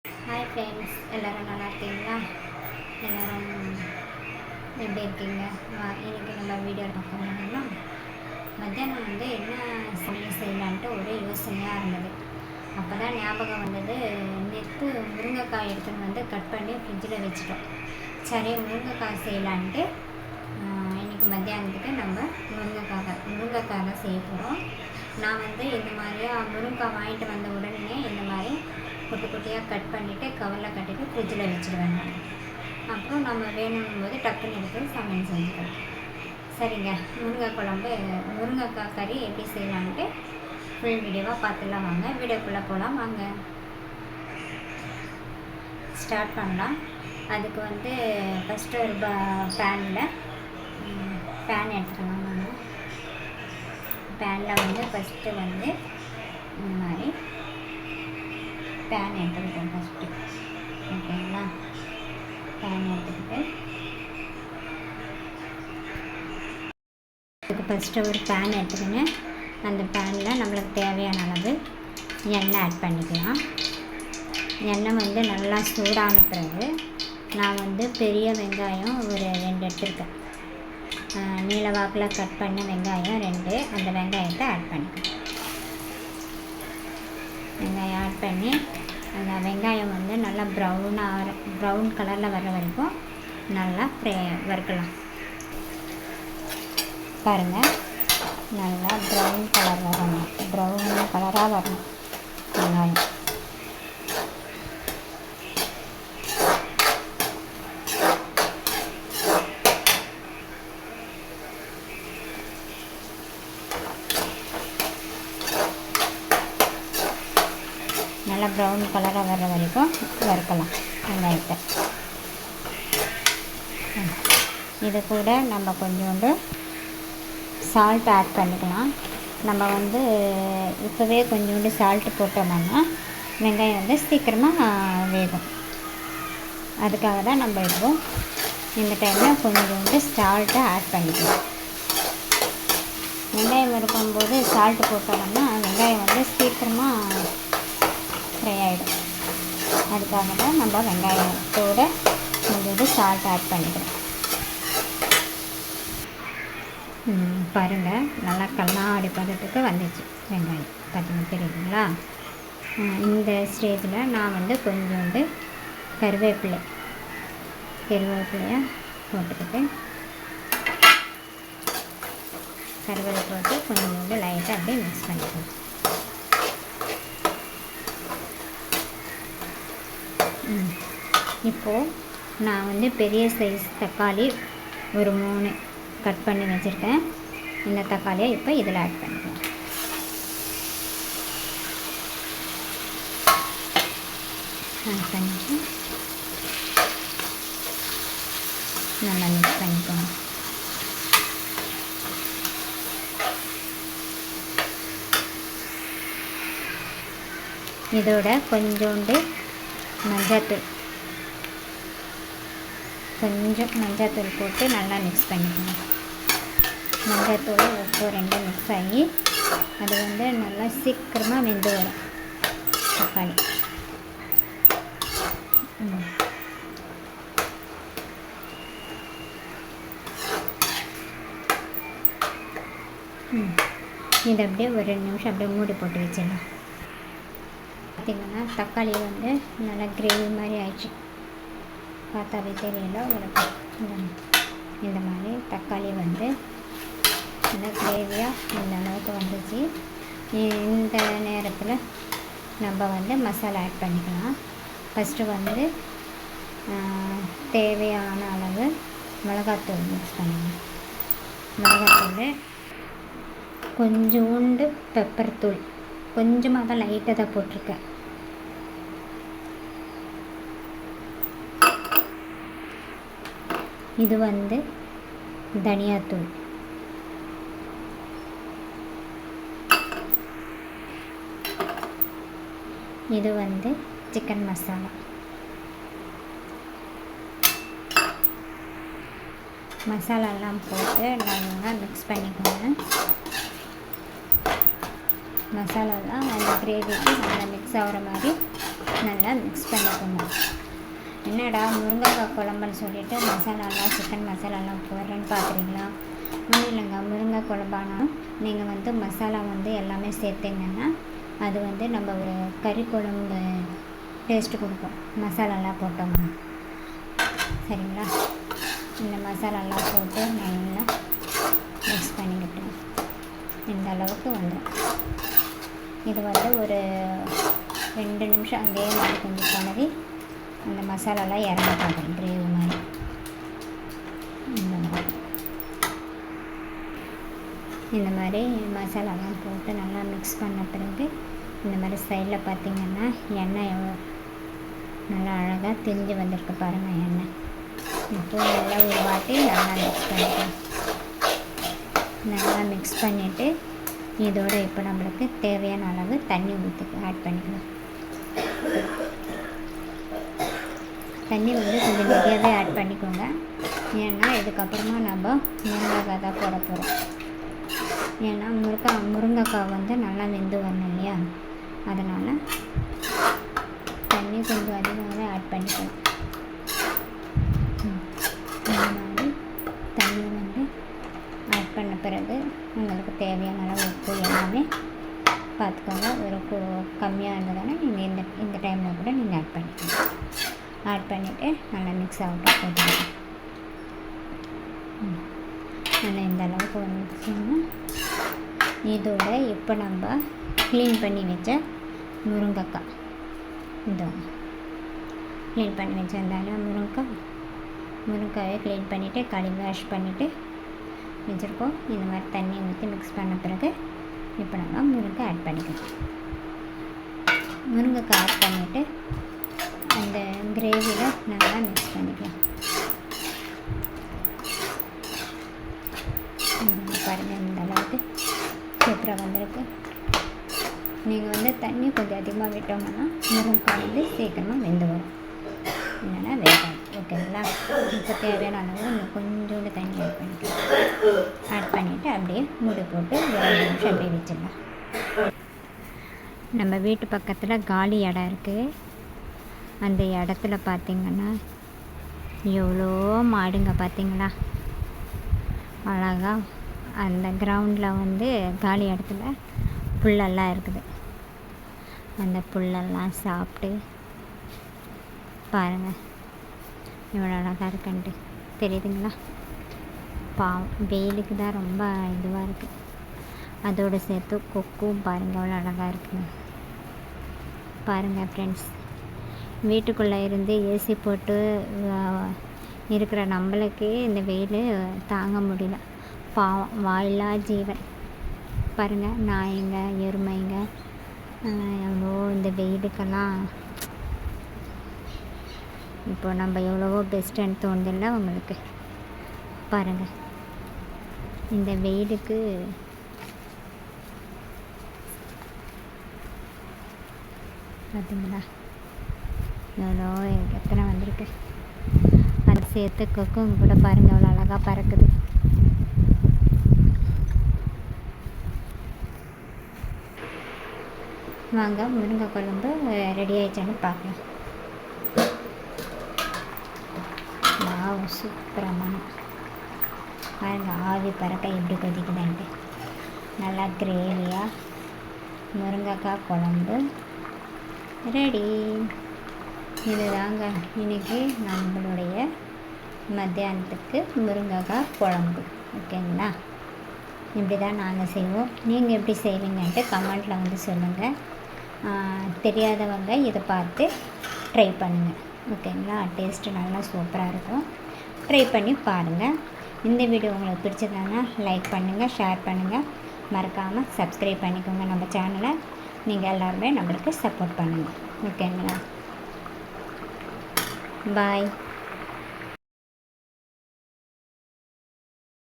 Hi friends, எல்லோரும் நல்லா இருக்கீங்களா? எல்லோரும் எப்படி இருக்கீங்க? இன்றைக்கி நம்ம வீடியோ பார்க்கணும்னா மத்தியானம் என்ன சமையல் செய்யலான்ட்டு ஒரே யோசனையாக இருந்தது. அப்போ தான் ஞாபகம் வந்தது, நேற்று முருங்கைக்காய் எடுத்துகிட்டு கட் பண்ணி ஃப்ரிட்ஜில் வச்சுட்டோம். சரி, முருங்கைக்காய் செய்யலான்ட்டு இன்றைக்கி மத்தியானத்துக்கு நம்ம முருங்கைக்காய் தான் செய்ய போகிறோம். நான் இந்த மாதிரியா முருங்கைக்காய் வாங்கிட்டு வந்த உடனே இந்த மாதிரி குட்டி குட்டியாக கட் பண்ணிவிட்டு கவரில் கட்டிட்டு ஃப்ரிட்ஜில் வச்சுடுவேன். அப்புறம் நம்ம வேணுங்கும் போது டக்குன்னு எடுத்து சமையல் செஞ்சுக்கலாம். சரிங்க, முருங்கைக்காய் கறி எப்படி செய்யலான்ட்டு ஃபுல் வீடியோவாக பார்த்துலாம். வாங்க வீடியோக்குள்ளே போகலாம். வாங்க ஸ்டார்ட் பண்ணலாம். அதுக்கு ஃபஸ்ட்டு ஒரு பேன் எடுத்துக்கலாம். நான் பேனில் ஃபஸ்ட்டு இந்த மாதிரி பேன் எடுத்துக்கிட்டோம் ஃபஸ்ட்டு. ஓகேங்களா? பேன் எடுத்துக்கிட்டு அதுக்கு ஃபஸ்ட்டு ஒரு பேன் எடுத்துக்கின்னு அந்த பேனில் நம்மளுக்கு தேவையான அளவு எண்ணெய் ஆட் பண்ணிக்கலாம். எண்ணெய் நல்லா சூடான பிறகு நான் பெரிய வெங்காயம் ஒரு 2 எடுத்துருக்கேன். நீல வாக்கில் கட் பண்ண வெங்காயம் 2, அந்த வெங்காயத்தை ஆட் பண்ணிக்கலாம். வெங்காயம் ஆட் பண்ணி அந்த வெங்காயம் நல்லா ப்ரௌன் கலரில் வர்ற வரைக்கும் நல்லா வறுக்கலாம். பாருங்கள், நல்லா ப்ரௌன் கலராக வரணும் வெங்காயம். நல்லா ப்ரௌன் கலராக வர்ற வரைக்கும் வறுக்கலாம் வெங்காயத்தை. இது கூட நம்ம கொஞ்சோண்டு சால்ட் ஆட் பண்ணிக்கலாம். நம்ம இப்போவே கொஞ்சோண்டு சால்ட்டு போட்டோம்னா வெங்காயம் சீக்கிரமாக வேகும். அதுக்காக தான் நம்ம இப்போ இந்த டைமில் கொஞ்சோண்டு சால்ட்டை ஆட் பண்ணிக்கலாம். வெங்காயம் வறுக்கும்போது சால்ட்டு போட்டோம்னா வெங்காயம் சீக்கிரமாக ஃப்ரை ஆகிடும். அதுக்காக தான் நம்ம வெங்காயத்தோடு கொஞ்சோண்டு சால்ட் ஆட் பண்ணிக்கிறோம். பாருங்கள், நல்லா கண்ணாடி பதத்துக்கு வந்துச்சு வெங்காயம். பார்த்தீங்கன்னா தெரியுதுங்களா? இந்த ஸ்டேஜில் நான் கொஞ்சோண்டு கருவேப்பிலையை போட்டுக்கிட்டு கருவேப்பிலை போட்டு கொஞ்சோண்டு லைட்டாக அப்படியே மிக்ஸ் பண்ணிக்கணும். இப்போது நான் பெரிய சைஸ் தக்காளி ஒரு 3 கட் பண்ணி வச்சுருக்கேன். இந்த தக்காளியை இப்போ இதில் ஆட் பண்ணிக்கலாம். ஆட் பண்ணிட்டு நல்லா மிக்ஸ் பண்ணிக்கணும். இதோட கொஞ்சோண்டு மஞ்சத்தூள் போட்டு நல்லா மிக்ஸ் பண்ணிக்கணும். மஞ்சத்தூள் உப்பு 2 மிக்ஸ் ஆகி அது நல்லா சீக்கிரமாக வெந்து வரும் தக்காளி. இது அப்படியே ஒரு 2 நிமிஷம் அப்படியே மூடி போட்டு வச்சிடலாம். பார்த்திங்கன்னா தக்காளி நல்லா கிரேவி மாதிரி ஆயிடுச்சு. பார்த்தாவே தெரியல உங்களுக்கு. இந்த மாதிரி தக்காளி நல்லா கிரேவியாக இந்த அளவுக்கு வந்துச்சு. இந்த நேரத்தில் நம்ம மசாலா ஆட் பண்ணிக்கலாம். ஃபஸ்ட்டு தேவையான அளவு மிளகாத்தூள் மிக்ஸ் பண்ணிக்கலாம். மிளகாத்தூள், கொஞ்சோண்டு பெப்பர் தூள், கொஞ்சமாக தான் லைட்டாக தான் போட்டிருக்கேன். இது தனியாத்தூள், இது சிக்கன் மசாலா. மசாலாலாம் போட்டு நல்லா மிக்ஸ் பண்ணிக்கோங்க. மசாலாலாம் அந்த கிரேவிக்கு நல்லா மிக்ஸ் ஆகிற மாதிரி நல்லா மிக்ஸ் பண்ணிக்கோங்க. என்னடா முருங்கைக்காய் குழம்புன்னு சொல்லிவிட்டு மசாலாலாம் சிக்கன் மசாலாலாம் போடுறேன்னு பார்க்குறீங்களா? ஒன்றும் இல்லைங்க. முருங்கை குழம்பானா நீங்கள் மசாலா எல்லாமே சேர்த்திங்கன்னா அது நம்ம ஒரு கறி குழம்பு டேஸ்ட்டு கொடுக்கும் மசாலாலாம் போட்டோம்னா. சரிங்களா? இந்த மசாலாலாம் போட்டு நல்லா மிக்ஸ் பண்ணிக்கிட்டு இந்த அளவுக்கு இது ஒரு 2 நிமிஷம் அங்கேயே மாதிரி கொஞ்சம் கிளறி அந்த மசாலாலாம் இறங்க பார்க்குறேன் கிரேவி மாதிரி. இந்த மாதிரி மசாலாலாம் போட்டு நல்லா மிக்ஸ் பண்ண பிறகு இந்த மாதிரி சைடில் பார்த்திங்கன்னா எண்ணெய் நல்லா அழகாக திரிஞ்சு வந்திருக்கு பாருங்கள் எண்ணெய். இப்போ நல்லா ஒரு வாட்டி நல்லா மிக்ஸ் பண்ணிக்கலாம். நல்லா மிக்ஸ் பண்ணிவிட்டு இதோடு இப்போ நம்மளுக்கு தேவையான அளவு தண்ணி ஊற்றி ஆட் பண்ணிக்கலாம். தண்ணி கொஞ்சம் நிறையாவே ஆட் பண்ணிக்கோங்க. ஏன்னா இதுக்கப்புறமா நம்ம முருங்கைக்காய் தான் போட போகிறோம். ஏன்னா முருங்கைக்காய் நல்லா வெந்து வரணும் இல்லையா? அதனால் தண்ணி கொஞ்சம் அதிகமாகவே ஆட் பண்ணிக்கலாம். இந்த மாதிரி தண்ணி ஆட் பண்ண பிறகு உங்களுக்கு தேவையான அளவு உப்பு எல்லாமே பார்த்துக்கோங்க. ஒரு கம்மியாக இருந்ததுன்னா நீங்கள் இந்த டைமில் கூட நீங்கள் ஆட் பண்ணிக்கலாம். ஆட் பண்ணிவிட்டு நல்லா மிக்ஸ் ஆகட்டும் போட்டுக்கலாம். நல்லா இந்த அளவுக்கு வந்துச்சுன்னா இதோட இப்போ நம்ம க்ளீன் பண்ணி வச்ச முருங்கைக்காய் க்ளீன் பண்ணி வச்சிருந்தாங்க. முருங்கைக்காயை க்ளீன் பண்ணிவிட்டு கழுவி வாஷ் பண்ணிவிட்டு வச்சுருக்கோம். இந்த மாதிரி தண்ணி ஊற்றி மிக்ஸ் பண்ண பிறகு இப்போ நம்ம முருங்கைக்காய் ஆட் பண்ணிக்கலாம். முருங்கைக்காய் ஆட் பண்ணிவிட்டு அந்த கிரேவியில் நல்லா மிக்ஸ் பண்ணிக்கலாம். பாருங்கள் இந்த அளவுக்கு சூப்பராக வந்திருக்கு. நீங்கள் தண்ணி கொஞ்சம் அதிகமாக விட்டோம்னா முருங்கைக்காய் சீக்கிரமாக வெந்து வரும், இல்லைன்னா வேகாது. ஓகேங்களா? இப்போ தேவையான அளவு இன்னும் கொஞ்சோண்டு தண்ணி ஆட் பண்ணிக்கலாம். ஆட் பண்ணிவிட்டு அப்படியே மூடி போட்டு ஒரு 2 நிமிஷம் அப்படியே வச்சிடலாம். நம்ம வீட்டு பக்கத்தில் காலி இடம் இருக்குது. அந்த இடத்துல பார்த்திங்கன்னா எவ்வளோ மாடுங்க பார்த்திங்களா? அழகாக அந்த கிரவுண்டில் காலி இடத்துல புல்லெல்லாம் இருக்குது. அந்த புல்லெல்லாம் சாப்பிட்டு பாருங்கள் எவ்வளோ அழகாக இருக்குன்ட்டு தெரியுதுங்களா? வெயிலுக்கு தான் ரொம்ப இதுவாக இருக்குது. அதோடு சேர்த்து கொக்கும் பாருங்கள் எவ்வளோ அழகாக இருக்குங்க. பாருங்கள் ஃப்ரெண்ட்ஸ், வீட்டுக்குள்ளே இருந்து ஏசி போட்டு இருக்கிற நம்மளுக்கு இந்த வெயில் தாங்க முடியல. பாவம் வாயில்லா ஜீவன் பாருங்கள். நாய்ங்க எருமைங்க எவ்வளோ இந்த வெயிலுக்கெல்லாம் இப்போ நம்ம எவ்வளவோ பெஸ்ட்டுன்னு தோணுதில்ல உங்களுக்கு? பாருங்கள் இந்த வெயிலுக்கு பார்த்தீங்களா எவ்வளோ எத்தனை வந்திருக்கு. அது சேர்த்து கொக்கும் கூட பாருங்கள் எவ்வளோ அழகாக பறக்குது. வாங்க முருங்கை குழம்பு ரெடி ஆகிடுச்சான்னு பார்க்கலாம். சூப்பரமான பாருங்கள் ஆவி பறக்க எப்படி கொதிக்குதுன்ட்டு. நல்லா கிரேவியாக முருங்கைக்காய் குழம்பு ரெடி. இதுதாங்க இன்றைக்கி நம்மளுடைய மத்தியானத்துக்கு முருங்கைக்காய் குழம்பு. ஓகேங்களா? இப்படி தான் நாங்கள் செய்வோம். நீங்கள் எப்படி செய்வீங்கன்ட்டு கமெண்ட்டில் சொல்லுங்கள். தெரியாதவங்க இதை பார்த்து ட்ரை பண்ணுங்கள். ஓகேங்களா? டேஸ்ட்டு நல்லா சூப்பராக இருக்கும். ட்ரை பண்ணி பாருங்கள். இந்த வீடியோ உங்களுக்கு பிடிச்சதுன்னா லைக் பண்ணுங்கள், ஷேர் பண்ணுங்கள், மறக்காமல் சப்ஸ்கிரைப் பண்ணிக்கோங்க நம்ம சேனலை. நீங்கள் எல்லாருமே நம்மளுக்கு சப்போர்ட் பண்ணுங்கள். ஓகேங்களா? பாய்.